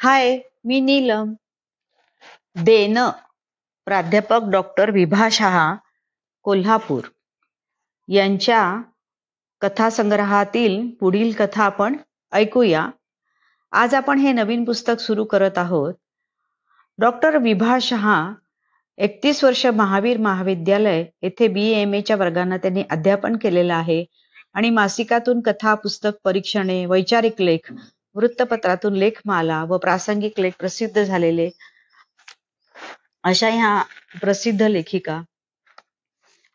हाय, मी Neelam. Then प्राध्यापक doctor विभा शहा, कोल्हापूर यांच्या कथासंग्रहातील पुढील कथा आपण ऐकूया. आज आपण हे नवीन पुस्तक सुरू करत आहोत. डॉक्टर विभा शहा 31 वर्ष महावीर महाविद्यालय येथे BA च्या वर्गांना त्यांनी अध्यापन केलेलं आहे आणि मासिकातून कथा, पुस्तक, परीक्षणे, वैचारिक लेख, वृत्तपत्रातून लेखमाला व प्रासंगिक लेख प्रसिद्ध झालेले अशा ह्या प्रसिद्ध लेखिका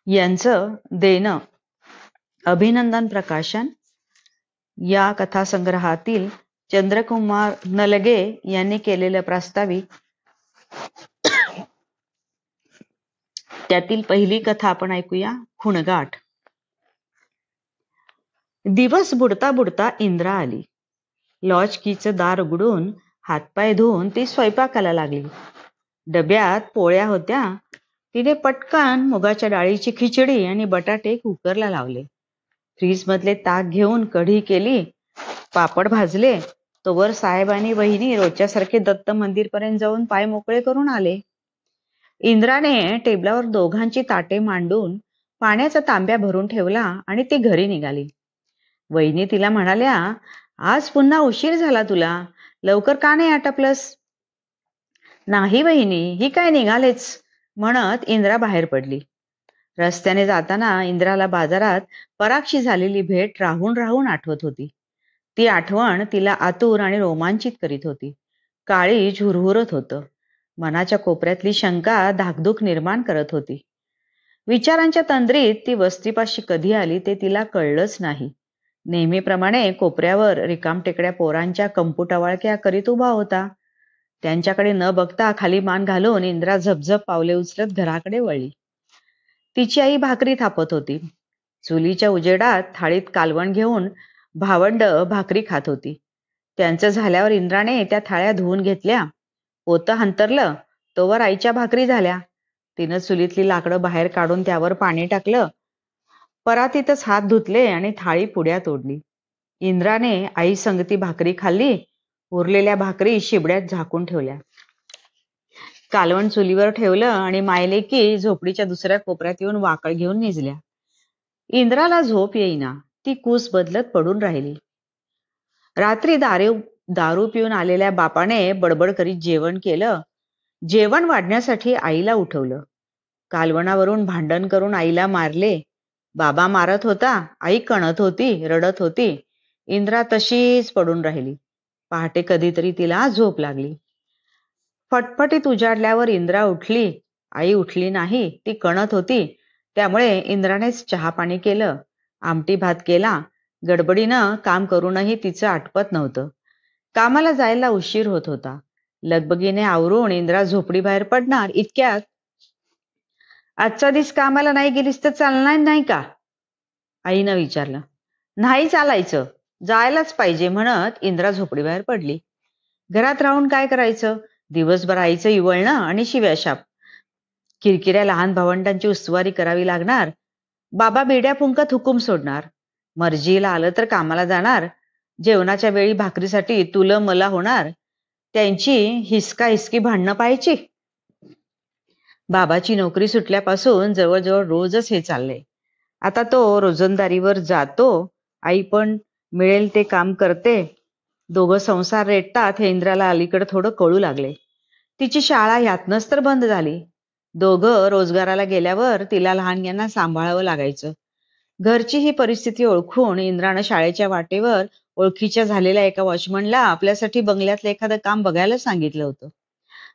यांचं देणं अभिनंदन प्रकाशन या कथासंग्रहातील चंद्रकुमार नलगे यांनी केलेलं प्रास्ताविक. त्यातील पहिली कथा आपण ऐकूया, खुणगाठ. दिवस बुडता बुडता इंद्रा आली. लॉज कीचं दार उघडून हातपाय धुवून ती स्वयंपाकाला लागली. डब्यात पोळ्या होत्या. तिने पटकन मुगाच्या डाळीची खिचडी आणि बटाटे कुकरला लावले. फ्रीज मधले ताक घेऊन कढी केली. पापड भाजले. तोवर साहेब आणि वहिनी रोजच्यासारखे दत्त मंदिर पर्यंत जाऊन पाय मोकळे करून आले. इंद्राने टेबलावर दोघांची ताटे मांडून पाण्याचा तांब्या भरून ठेवला आणि ती घरी निघाली. वहिनी तिला म्हणाल्या, आज पुन्हा उशीर झाला तुला, लवकर का नाही आटपलंस? नाही वहिनी, ही काय निघालेच म्हणत इंद्रा बाहेर पडली. रस्त्याने जाताना इंद्राला बाजारात परागशी झालेली भेट राहून राहून आठवत होती. ती आठवण तिला आतुर आणि रोमांचित करीत होती. काळी झुरहुरत होतं. मनाच्या कोपऱ्यातली शंका धाकधूक निर्माण करत होती. विचारांच्या तंद्रीत ती वस्तीपाशी कधी आली ते तिला कळलंच नाही. नेहमीप्रमाणे कोपऱ्यावर रिकामटेकड्या पोरांच्या कंपुटवाळक्या करीत उभा होता. त्यांच्याकडे न बघता खाली मान घालून इंद्रा झपझप पावले उचलत घराकडे वळली. तिची आई भाकरी थापत होती. चुलीच्या उजेडात थाळीत कालवण घेऊन भावंड भाकरी खात होती. त्यांचं झाल्यावर इंद्राने त्या थाळ्या धुवून घेतल्या. पोतं हंतरलं तोवर आईच्या भाकरी झाल्या. तिनं चुलीतली लाकडं बाहेर काढून त्यावर पाणी टाकलं. परातीतच हात धुतले आणि थाळी पुढ्यात ओढली. इंद्राने आई संगती भाकरी खाल्ली. उरलेल्या भाकरी शिबड्यात झाकून ठेवल्या. कालवण चुलीवर ठेवलं आणि मायलेकी झोपडीच्या दुसऱ्या कोपऱ्यात येऊन वाकळ घेऊन निजल्या. इंद्राला झोप येईना. ती कूस बदलत पडून राहिली. रात्री दारू पिऊन आलेल्या बापाने बडबड करीत जेवण केलं. जेवण वाढण्यासाठी आईला उठवलं. कालवणावरून भांडण करून आईला मारले. बाबा मारत होता, आई कणत होती, रडत होती. इंद्रा तशीच पडून राहिली. पहाटे कधीतरी तिला झोप लागली. फटफटीत उजाडल्यावर इंद्रा उठली. आई उठली नाही, ती कणत होती. त्यामुळे इंद्रानेच चहा पाणी केलं. आमटी भात केला. गडबडीनं काम करूनही तिचं आटपत नव्हतं. कामाला जायला उशीर होत होता. लगबगीने आवरून इंद्रा झोपडी बाहेर पडणार इतक्यात, आजचा दिवस कामाला नाही गेलीस तर चालणार नाही का? आईनं विचारलं. नाही चालायचं, जायलाच पाहिजे म्हणत इंद्रा झोपडी बाहेर पडली. घरात राहून काय करायचं? दिवसभर आईचं इवळणं आणि शिव्याशाप. किरकिऱ्या लहान भावंडांची उस्तवारी करावी लागणार. बाबा बेड्या फुंकत हुकूम सोडणार. मर्जीला आलं तर कामाला जाणार. जेवणाच्या वेळी भाकरीसाठी तुला मला होणार. त्यांची हिसका हिसकी भांडणं पाहायची. बाबाची नोकरी सुटल्यापासून जवळजवळ रोजच हे चाललंय. आता तो रोजंदारीवर जातो. आई पण मिळेल ते काम करते. दोघं संसार रेटतात हे इंद्राला अलीकडे थोडं कळू लागले. तिची शाळा ह्यातनच तर बंद झाली. दोघं रोजगाराला गेल्यावर तिला लहानग्यांना सांभाळावं लागायचं. घरची ही परिस्थिती ओळखून इंद्रानं शाळेच्या वाटेवर ओळखीच्या झालेल्या एका वॉचमनला आपल्यासाठी बंगल्यातलं एखादं काम बघायला सांगितलं होतं.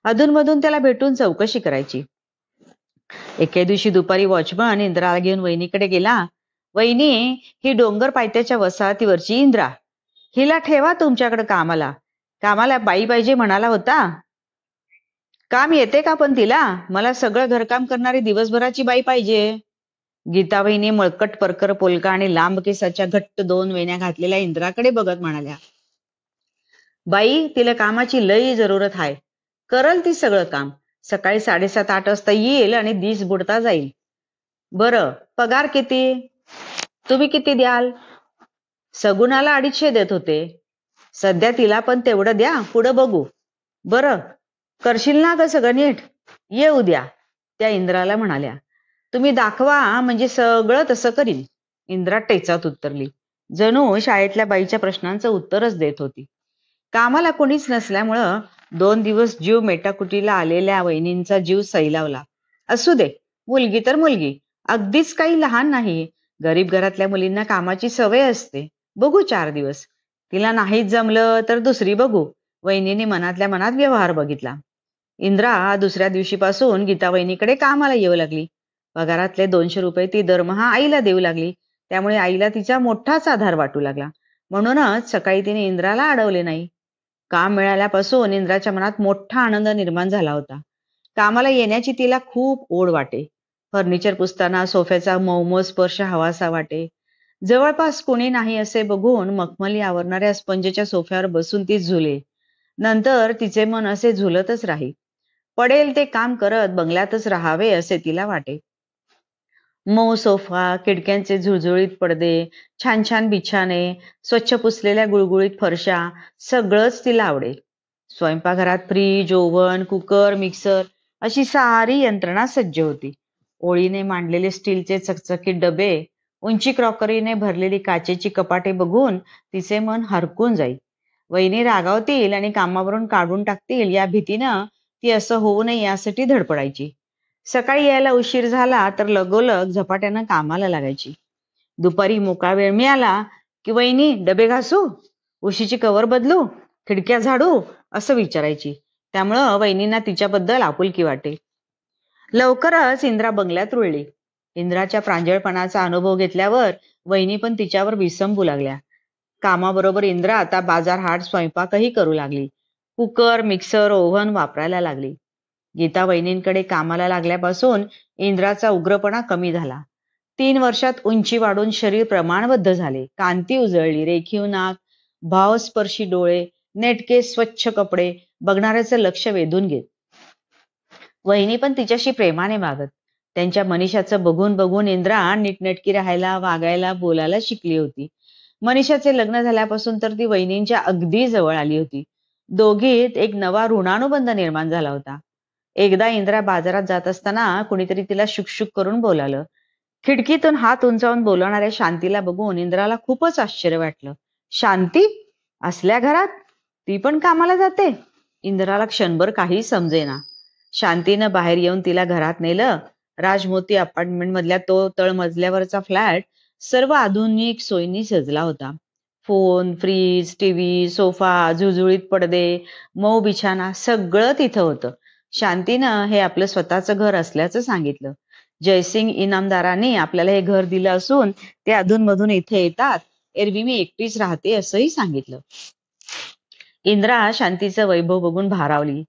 अधूनमधून त्याला भेटून चौकशी करायची. एके दिवशी दुपारी वॉचमन इंद्राला घेऊन वहिनीकडे गेला. वहिनी, ही डोंगर पायथ्याच्या वसाहतीवरची इंद्रा. हिला ठेवा तुमच्याकडे कामाला. कामाला बाई पाहिजे म्हणाला होता. काम येते का पण तिला? मला सगळं घरकाम करणारी दिवसभराची बाई पाहिजे. गीता वहिनी मळकट परकर पोलका आणि लांब केसाच्या घट्ट 2 वेण्या घातलेल्या इंद्राकडे बघत म्हणाल्या. बाई, तिला कामाची लई जरूरत आहे. करल ती सगळं काम. सकाळी 7:30-8 वाजता येईल आणि दिस बुडता जाईल. बरं, पगार किती? तुम्ही किती द्याल? सगुणाला 250 देत होते. सध्या तिला पण तेवढं द्या, पुढं बघू. बरं, करशील ना ग सगळं नीट? ये उद्या, त्या इंद्राला म्हणाल्या. तुम्ही दाखवा म्हणजे सगळं तसं करीन. इंद्रा टेचात उत्तरली. जणू शाळेतल्या बाईच्या प्रश्नांचं उत्तरच देत होती. कामाला कोणीच नसल्यामुळं 2 दिवस जीव मेटाकुटीला आलेल्या वहिनींचा जीव सैलावला. असू दे, मुलगी तर मुलगी, अगदीच काही लहान नाही. गरीब घरातल्या मुलींना कामाची सवय असते. बघू 4 दिवस. तिला नाहीच जमलं तर दुसरी बघू. वहिनीने मनातल्या मनात व्यवहार बघितला. इंद्रा दुसऱ्या दिवशीपासून गीता वहिनीकडे कामाला येऊ लागली. पगारातले 200 रुपये ती दरमहा आईला देऊ लागली. त्यामुळे आईला तिचा मोठाच आधार वाटू लागला. म्हणूनच सकाळी तिने इंद्राला अडवले नाही. काम मिळाल्यापासून इंद्राच्या मनात मोठा आनंद निर्माण झाला होता. कामाला येण्याची तिला खूप ओढ वाटे. फर्निचर पुसताना सोफ्याचा मौमो स्पर्श हवासा वाटे. जवळपास कोणी नाही असे बघून मखमली आवरणाऱ्या स्पंजच्या सोफ्यावर बसून ती झुले. नंतर तिचे मन असे झुलतच राही. पडेल ते काम करत बंगल्यातच राहावे असे तिला वाटे. मऊ सोफा, खिडक्यांचे झुळझुळीत पडदे, छान छान बिछाने, स्वच्छ पुसलेल्या गुळगुळीत फरशा, सगळंच तिला आवडे. स्वयंपाकघरात फ्रीज, ओव्हन, कुकर, मिक्सर अशी सारी यंत्रणा सज्ज होती. ओळीने मांडलेले स्टीलचे चकचकीत डबे, उंची क्रॉकरीने भरलेली काचेची कपाटे बघून तिचे मन हरकून जाई. वहिनी रागावतील आणि कामावरून काढून टाकतील या भीतीनं ती असं होऊ नये यासाठी धडपडायची. सकाळी यायला उशीर झाला तर लगोलग झपाट्यानं कामाला लागायची. दुपारी मोकळा वेळ मिळाला की वहिनी डबे घासू, उशीची कवर बदलू, खिडक्या झाडू असं विचारायची. त्यामुळं वहिनींना तिच्याबद्दल आपुलकी वाटे. लवकरच इंद्रा बंगल्यात रुळली. इंद्राच्या प्रांजळपणाचा अनुभव घेतल्यावर वहिनी पण तिच्यावर विसंबू लागल्या. कामाबरोबर इंद्रा आता बाजार हाट स्वयंपाकही करू लागली. कुकर, मिक्सर, ओव्हन वापरायला लागली. गीता वहिनींकडे कामाला लागल्यापासून इंद्राचा उग्रपणा कमी झाला. 3 वर्षात उंची वाढून शरीर प्रमाणबद्ध झाले. कांती उजळली, रेखीव नाक, भावस्पर्शी डोळे, नेटके स्वच्छ कपडे बघणाऱ्याचं लक्ष वेधून घेत. वहिनी पण तिच्याशी प्रेमाने वागत. त्यांच्या मनीषाचं बघून बघून इंद्रा नीटनेटकी राहायला, वागायला, बोलायला शिकली होती. मनीषाचे लग्न झाल्यापासून तर ती वहिनींच्या अगदी जवळ आली होती. दोघीत एक नवा ऋणानुबंध निर्माण झाला होता. एकदा इंद्रा बाजारात जात असताना कुणीतरी तिला शुकशुक करून बोलावलं. खिडकीतून हात उंचावून बोलवणाऱ्या शांतीला बघून इंद्राला खूपच आश्चर्य वाटलं. शांती? असल्या घरात? ती पण कामाला जाते? इंद्राला क्षणभर काही समजेना. शांतीनं बाहेर येऊन तिला घरात नेलं. राजमोती अपार्टमेंट मधल्या तो तळमजल्यावरचा फ्लॅट सर्व आधुनिक सोयींनी सजला होता. फोन, फ्रीज, टीव्ही, सोफा, झुळझुळीत पडदे, मऊ बिछाना सगळं तिथं होतं. शांतीनं हे आपलं स्वतःचं घर असल्याचं सांगितलं. जयसिंग इनामदारांनी आपल्याला हे घर दिलं असून ते अधूनमधून इथे येतात. एरवी मी एकटीच राहते असंही सांगितलं. इंद्रा शांतीचं वैभव बघून भारावली.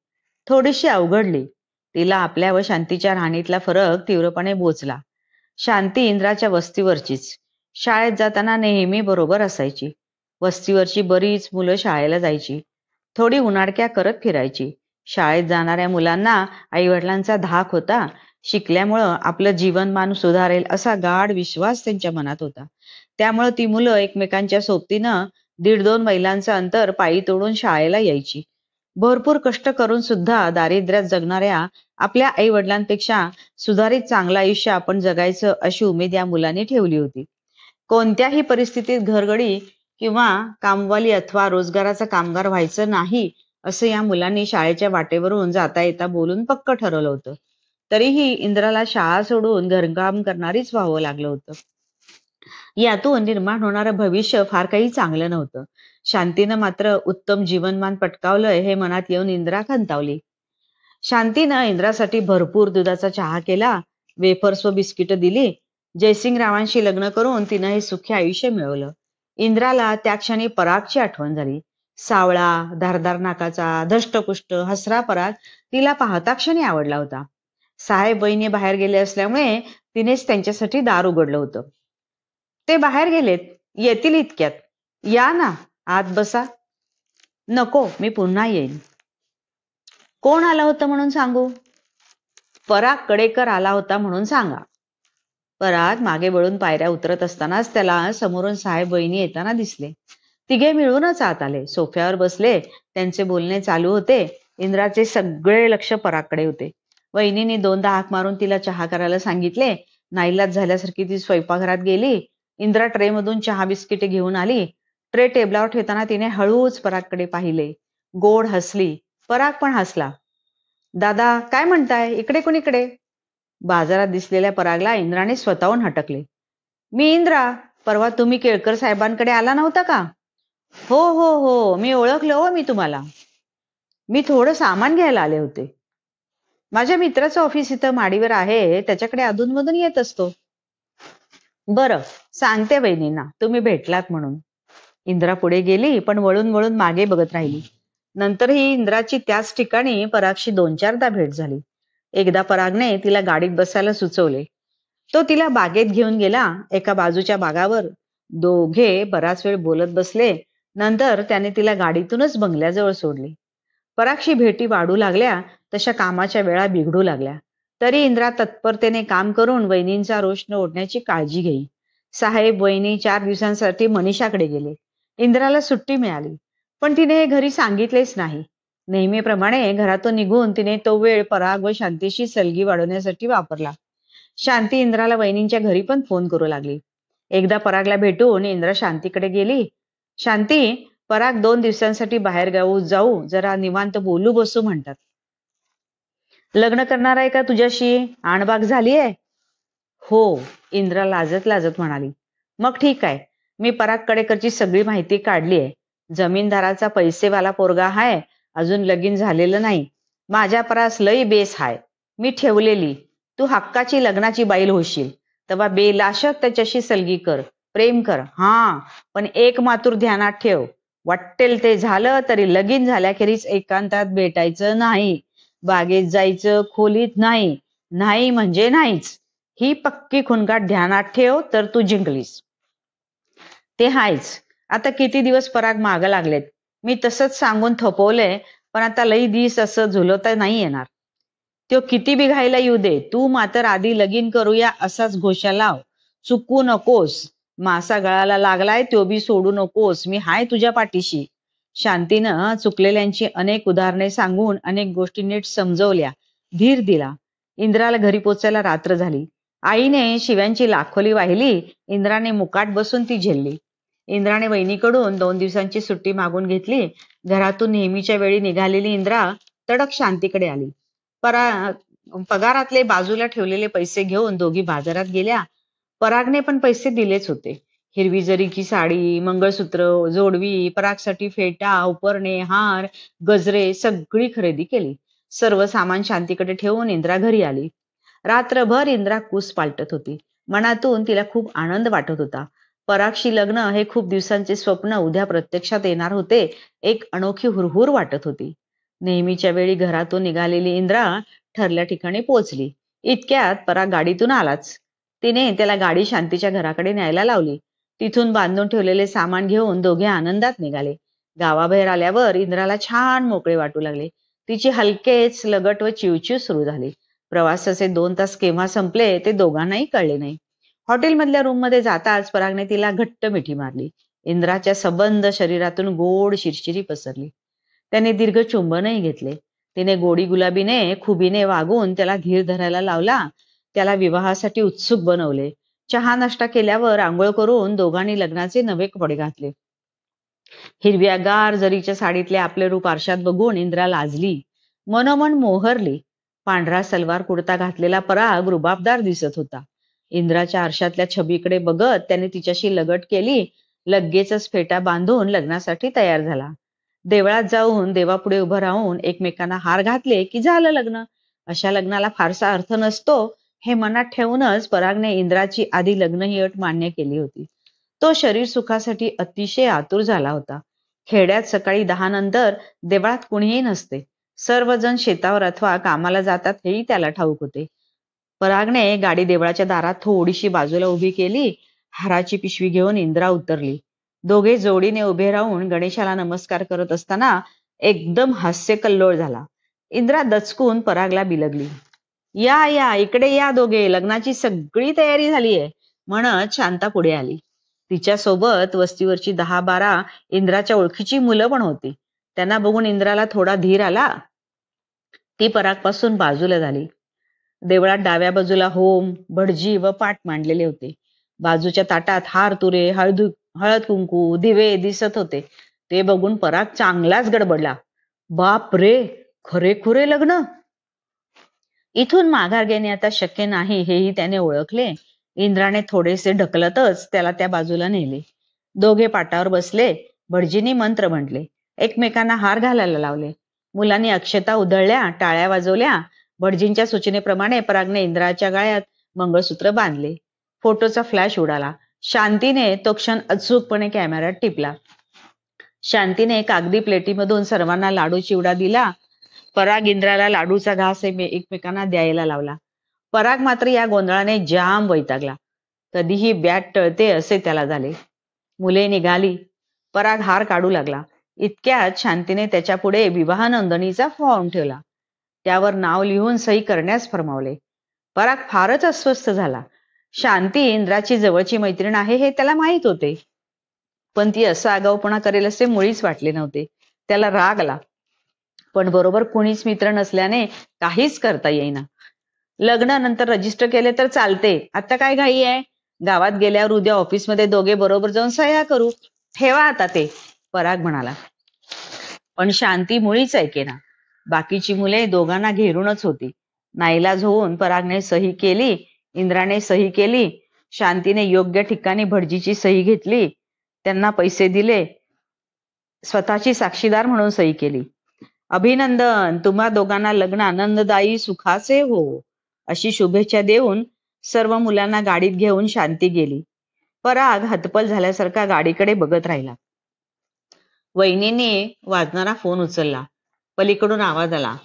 थोडीशी अवघडली. तिला आपल्या व शांतीच्या राहणीतला फरक तीव्रपणे बोचला. शांती इंद्राच्या वस्तीवरचीच. शाळेत जाताना नेहमी बरोबर असायची. वस्तीवरची बरीच मुलं शाळेला जायची. थोडी उनाडक्या करत फिरायची. शाळेत जाणाऱ्या मुलांना आईवडिलांचा धाक होता. शिकल्यामुळं आपलं जीवनमान सुधारेल असा गाढ विश्वास त्यांच्या मनात होता. त्यामुळं ती मुलं एकमेकांच्या सोबतीनं 1.5-2 मैलांचं अंतर पायी तोडून शाळेला यायची. भरपूर कष्ट करून सुद्धा दारिद्र्यात जगणाऱ्या आपल्या आई वडिलांपेक्षा सुधारित चांगलं आयुष्य आपण जगायचं अशी उमेद या मुलांनी ठेवली होती. कोणत्याही परिस्थितीत घरगडी किंवा कामवाली अथवा रोजगाराचा कामगार व्हायचं नाही असं या मुलांनी शाळेच्या वाटेवरून जाता येता बोलून पक्क ठरवलं होतं. तरीही इंद्राला शाळा सोडून घरकाम करणारीच व्हावं लागलं होतं. यातून निर्माण होणारं भविष्य फार काही चांगलं नव्हतं. शांतीनं मात्र उत्तम जीवनमान पटकावलंय हे मनात येऊन इंद्रा खंतावली. शांतीनं इंद्रासाठी भरपूर दुधाचा चहा केला, वेफर्स व बिस्किटं दिली. जयसिंगरावांशी लग्न करून तिनं हे सुखी आयुष्य मिळवलं. इंद्राला त्या क्षणी परागची आठवण झाली. सावळा, धारदार नाकाचा, धष्टपुष्ट, हसरा पराग तिला पाहता क्षणी आवडला होता. साहेब बहिणी बाहेर गेले असल्यामुळे तिनेच त्यांच्यासाठी दार उघडलं होतं. ते बाहेर गेलेत, येतील इतक्यात. या ना, आत बसा. नको, मी पुन्हा येईन. कोण आलं होतं म्हणून सांगू? पराग कडेकर आला होता म्हणून सांगा. पराग मागे वळून पायऱ्या उतरत असतानाच त्याला समोरून साहेब बहिणी येताना दिसले. तिघे मिळूनच आत आले. सोफ्यावर बसले. त्यांचे बोलणे चालू होते. इंद्राचे सगळे लक्ष परागकडे होते. वहिनीने दोनदा हाक मारून तिला चहा करायला सांगितले. नाईलाज झाल्यासारखी ती स्वयंपाकघरात गेली. इंद्रा ट्रेमधून चहा बिस्किटे घेऊन आली. ट्रे टेबलावर ठेवताना तिने हळूच परागकडे पाहिले. गोड हसली. पराग पण हसला. दादा, काय म्हणताय? इकडे कोणीकडे? बाजारात दिसलेल्या परागला इंद्राने स्वतःहून हटकले. मी इंद्रा. परवा तुम्ही केळकर साहेबांकडे आला नव्हता का? हो हो हो, मी ओळखलं हो मी तुम्हाला. मी थोडं सामान घ्यायला आले होते. माझ्या मित्राचं ऑफिस इथं माडीवर आहे, त्याच्याकडे अधूनमधून येत असतो. बरं, सांगते वहिनींना तुम्ही भेटलात म्हणून. इंद्रा पुढे गेली, पण वळून वळून मागे बघत राहिली. नंतरही इंद्राची त्याच ठिकाणी परागशी 2-4दा भेट झाली. एकदा परागने तिला गाडीत बसायला सुचवले. तो तिला बागेत घेऊन गेला. एका बाजूच्या बागावर दोघे बराच वेळ बोलत बसले. नंतर त्याने तिला गाडीतूनच बंगल्याजवळ सोडले. परागशी भेटी वाढू लागल्या तशा कामाच्या वेळा बिघडू लागल्या. तरी इंद्रा तत्परतेने काम करून वहिनींचा रोष न ओढण्याची काळजी घेई. साहेब वहिनी 4 दिवसांसाठी मनीषाकडे गेले. इंद्राला सुट्टी मिळाली, पण तिने हे घरी सांगितलेच नाही. नेहमीप्रमाणे घरातून निघून तिने तो वेळ पराग व शांतीशी सलगी वाढवण्यासाठी वापरला. शांती इंद्राला वहिनींच्या घरी पण फोन करू लागली. एकदा परागला भेटून इंद्रा शांतीकडे गेली. शांती, पराग 2 दिवसांसाठी बाहेर जाऊ जरा निवांत बोलू बसू म्हणतात. लग्न करणार आहे का तुझ्याशी? आणबाग झालीये? हो, इंद्रा लाजत लाजत म्हणाली. मग ठीक आहे, मी परागकडेकरची सगळी माहिती काढली आहे. जमीनदाराचा पैसेवाला पोरगा हाय, अजून लगीन झालेलं नाही. माझ्या परास लई बेस हाय. मी ठेवलेली. तू हक्काची लग्नाची बाईल होशील, तेव्हा बेलाशक त्याच्याशी सलगी कर, प्रेम कर. हा, पण एक मातूर ध्यानात ठेव, वाट्टेल ते झालं तरी लगीन झाल्याखेरीज एकांतात भेटायचं नाही. बागेत जायचं खोलीत नाही. नाही म्हणजे नाहीच. ही पक्की खुणगाठ ध्यानात ठेव, तर तू जिंकलीस. ते हायच. आता किती दिवस पराग मागं लागलेत. मी तसंच सांगून थोपवलंय, पण आता लई दिस असं झुलवता नाही येणार. तो किती बी घाईला येऊ दे, तू मात्र आधी लगीन करूया असाच घोषा लाव. चुकू नकोस. मासा गळाला लागलाय तो बी सोडू नकोस. मी हाय तुझ्या पाठीशी. शांतीनं चुकलेल्यांची अनेक उदाहरणे सांगून अनेक गोष्टी नीट समजवल्या, धीर दिला. इंद्राला घरी पोचायला रात्र झाली. आईने शिव्यांची लाखोली वाहिली. इंद्राने मुकाट बसून ती झेलली. इंद्राने वहिनीकडून 2 दिवसांची सुट्टी मागून घेतली. घरातून नेहमीच्या वेळी निघालेली इंद्रा तडक शांतीकडे आली. पगारातले बाजूला ठेवलेले पैसे घेऊन दोघी बाजारात गेल्या. परागने पण पैसे दिलेच होते. हिरवी जरीची साडी, मंगळसूत्र, जोडवी, परागसाठी फेटा, उपरणे, हार, गजरे सगळी खरेदी केली. सर्व सामान शांतीकडे ठेवून इंद्रा घरी आली. रात्रभर इंद्रा कूस पालटत होती. मनातून तिला खूप आनंद वाटत होता. परागशी लग्न हे खूप दिवसांचे स्वप्न उद्या प्रत्यक्षात येणार होते. एक अनोखी हुरहुर वाटत होती. नेहमीच्या वेळी घरातून निघालेली इंद्रा ठरल्या ठिकाणी पोहोचली. इतक्यात पराग गाडीतून आलाच. तिने त्याला गाडी शांतीच्या घराकडे न्यायला लावली. तिथून बांधून ठेवलेले सामान घेऊन दोघे आनंदात निघाले. गावाबाहेर आल्यावर इंद्राला छान मोकळे वाटू लागले. तिची हलकेच लगट व चिवचिव सुरू झाली. प्रवासाचे 2 तास केव्हा संपले ते दोघांनाही कळले नाही. हॉटेलमधल्या रूममध्ये जाताच परागने तिला घट्ट मिठी मारली. इंद्राच्या सबंध शरीरातून गोड शिरशिरी पसरली. त्याने दीर्घ चुंबनही घेतले. तिने गोडी गुलाबीने खुबीने वागून त्याला धीर धरायला लावला. त्याला विवाहासाठी उत्सुक बनवले. चहा नाश्ता केल्यावर आंघोळ करून दोघांनी लग्नाचे नवे कपडे घातले. हिरव्यागार जरीच्या साडीतले आपले रूप आरशात बघून इंद्रा लाजली. मनोमन मोहरली. पांढरा सलवार कुर्ता घातलेला पराग रुबाबदार दिसत होता. इंद्राच्या आरशातल्या छबीकडे बघत त्याने तिच्याशी लगट केली. लगेचच फेटा बांधून लग्नासाठी तयार झाला. देवळात जाऊन देवापुढे उभं राहून एकमेकांना हार घातले की झालं लग्न. अशा लग्नाला फारसा अर्थ नसतो हे मनात ठेवूनच परागने इंद्राची आधी लग्न ही अट मान्य केली होती. तो शरीर सुखासाठी अतिशय आतुर झाला होता. खेड्यात सकाळी 10 नंतर देवळात कुणीही नसते. सर्वजण शेतावर अथवा कामाला जातात हेही त्याला ठाऊक होते. परागने गाडी देवळाच्या दारात थोडीशी बाजूला उभी केली. हाराची पिशवी घेऊन इंद्रा उतरली. दोघे जोडीने उभे राहून गणेशाला नमस्कार करत असताना एकदम हास्य कल्लोळ झाला. इंद्रा दचकून परागला बिलगली. या या, इकडे या दोघे, लग्नाची सगळी तयारी झालीये म्हणत शांता पुढे आली. तिच्यासोबत वस्तीवरची 10-12 इंद्राच्या ओळखीची मुलं पण होती. त्यांना बघून इंद्राला थोडा धीर आला. ती परागपासून बाजूला झाली. देवळात डाव्या बाजूला होम, भटजी व पाट मांडलेले होते. बाजूच्या ताटात हार तुरे, हळद कुंकू, दिवे दिसत होते. ते बघून पराग चांगलाच गडबडला. बाप रे, खरे लग्न! इथून माघार घेणे आता शक्य नाही हेही त्याने ओळखले. इंद्राने थोडेसे ढकलतच त्याला त्या बाजूला नेले. दोघे पाटावर बसले. भटजींनी मंत्र म्हटले. एकमेकांना हार घालायला लावले. मुलांनी अक्षता उधळल्या, टाळ्या वाजवल्या. भटजींच्या सूचनेप्रमाणे परागने इंद्राच्या गळ्यात मंगळसूत्र बांधले. फोटोचा फ्लॅश उडाला. शांतीने तो क्षण अचूकपणे कॅमेऱ्यात टिपला. शांतीने कागदी प्लेटीमधून सर्वांना लाडू चिवडा दिला. पराग इंद्राला लाडूचा घास एकमेकांना द्यायला लावला. पराग मात्र या गोंधळाने जाम वैतागला. कधीही बॅट टळते असे त्याला झाले. मुले निघाली. पराग हार काढू लागला. इतक्यात शांतीने त्याच्या पुढे विवाह नोंदणीचा फॉर्म ठेवला. त्यावर नाव लिहून सही करण्यास फरमावले. पराग फारच अस्वस्थ झाला. शांती इंद्राची जवळची मैत्रीण आहे हे त्याला माहित होते, पण ती असा आगाऊपणा करेल असे मुळीच वाटले नव्हते. त्याला राग आला, पण बरोबर कोणीच मित्र नसल्याने काहीच करता येईना. लग्नानंतर रजिस्टर केले तर चालते, आता काय घाई आहे? गावात गेल्यावर उद्या ऑफिसमध्ये दोघे बरोबर जाऊन सह्या करू. ठेवा आता ते, पराग म्हणाला. पण शांती मुळीच ऐकेना. बाकीची मुले दोघांना घेरूनच होती. नाईलाज होऊन परागने सही केली. इंद्राने सही केली. शांतीने योग्य ठिकाणी भटजीची सही घेतली. त्यांना पैसे दिले. स्वतःची साक्षीदार म्हणून सही केली. अभिनंदन, तुम्हा दोघांना लग्न आनंददायी सुखाचे हो, अशी शुभेच्छा देऊन सर्व मुलांना गाडीत घेऊन शांती गेली. पराग हतबल झाल्यासारखा गाडीकडे बघत राहिला. वहिनीने वाजणारा फोन उचलला. पलीकडून आवाज आला.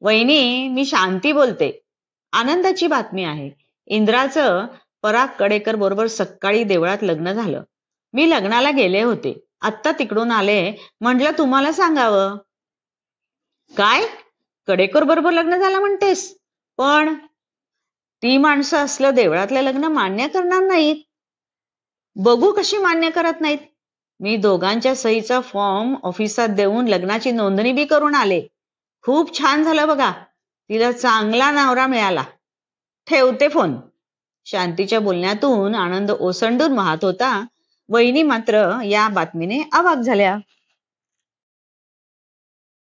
वहिनी, मी शांती बोलते. आनंदाची बातमी आहे. इंद्राचं पराग कडेकर बरोबर सकाळी देवळात लग्न झालं. मी लग्नाला गेले होते, आत्ता तिकडून आले, म्हटलं तुम्हाला सांगावं. काय? कडेकर बरोबर लग्न झालं म्हणतेस? पण ती माणसं असलं देवळातलं लग्न मान्य करणार नाहीत. बघू कशी मान्य करत नाहीत. मी दोघांच्या सहीचा फॉर्म ऑफिसात देऊन लग्नाची नोंदणी बी करून आले. खूप छान झालं बघा. तिला चांगला नवरा मिळाला. ठेवते फोन. शांतीच्या बोलण्यातून आनंद ओसंडून वाहत होता. वहिनी मात्र या बातमीने अवाक झाल्या.